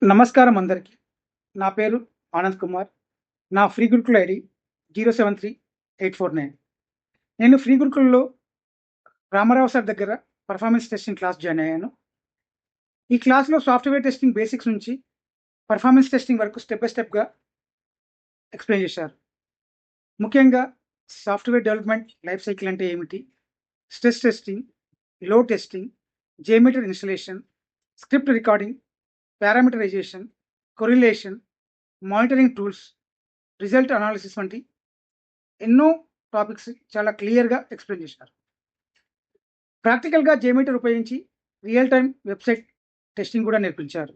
నమస్కారం అందరికీ. నా పేరు ఆనంద్ కుమార్. నా ఫ్రీ గురుకుల్ ఐడి 073849. నేను ఫ్రీ గురుకుల్‌లో రామారావు సార్ దగ్గర పర్ఫార్మెన్స్ టెస్టింగ్ క్లాస్ జాయిన్ అయ్యాను. ఈ క్లాస్‌లో సాఫ్ట్‌వేర్ టెస్టింగ్ బేసిక్స్ నుంచి పర్ఫార్మెన్స్ టెస్టింగ్ వరకు స్టెప్ బై స్టెప్‌గా ఎక్స్‌ప్లెయిన్ చేశారు. ముఖ్యంగా సాఫ్ట్‌వేర్ డెవలప్‌మెంట్ లైఫ్ సైకిల్ అంటే ఏమిటి? Stress testing, load testing, JMeter installation, script recording, parameterization, correlation, monitoring tools, result analysis వంటి ఎన్నో టాపిక్స్ చాలా క్లియర్‌గా ఎక్స్‌ప్లెయిన్ చేశారు. ప్రాక్టికల్‌గా జేమీటర్ ఉపయోగించి రియల్ టైమ్ వెబ్‌సైట్ టెస్టింగ్ కూడా నేర్పించారు.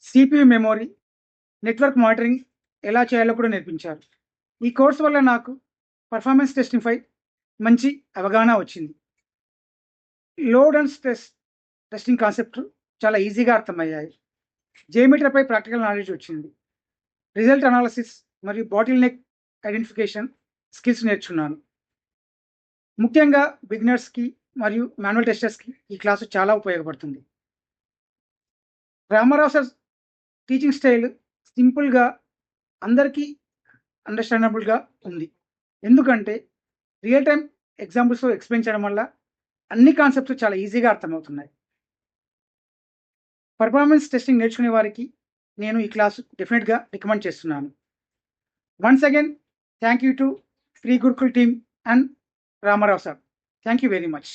సీపీయూ మెమరీ, నెట్వర్క్ మానిటరింగ్ ఎలా చేయాలో కూడా నేర్పించారు. ఈ కోర్స్ వల్ల నాకు పర్ఫార్మెన్స్ టెస్టింగ్‌పై మంచి అవగాహన వచ్చింది. Load and stress testing concept చాలా ఈజీగా అర్థమయ్యాయి. జేమీటర్‌పై ప్రాక్టికల్ నాలెడ్జ్ వచ్చింది. రిజల్ట్ అనాలిసిస్ మరియు బాటిల్ నెక్ ఐడెంటిఫికేషన్ స్కిల్స్ నేర్చుకున్నాను. ముఖ్యంగా బిగినర్స్‌కి మరియు మాన్యువల్ టెస్టర్స్‌కి ఈ క్లాసు చాలా ఉపయోగపడుతుంది. రామారావు సార్ టీచింగ్ స్టైల్ సింపుల్‌గా అందరికీ అండర్‌స్టాండబుల్‌గా ఉంది. ఎందుకంటే రియల్ టైమ్ ఎగ్జాంపుల్స్‌తో ఎక్స్‌ప్లెయిన్ చేయడం వల్ల అన్ని కాన్సెప్ట్స్ చాలా ఈజీగా అర్థమవుతున్నాయి. పర్ఫార్మెన్స్ టెస్టింగ్ నేర్చుకునే వారికి నేను ఈ క్లాసు డెఫినిట్‌గా రికమెండ్ చేస్తున్నాను. Once again thank you to free Gurukul team and Ramarao sir. Thank you very much.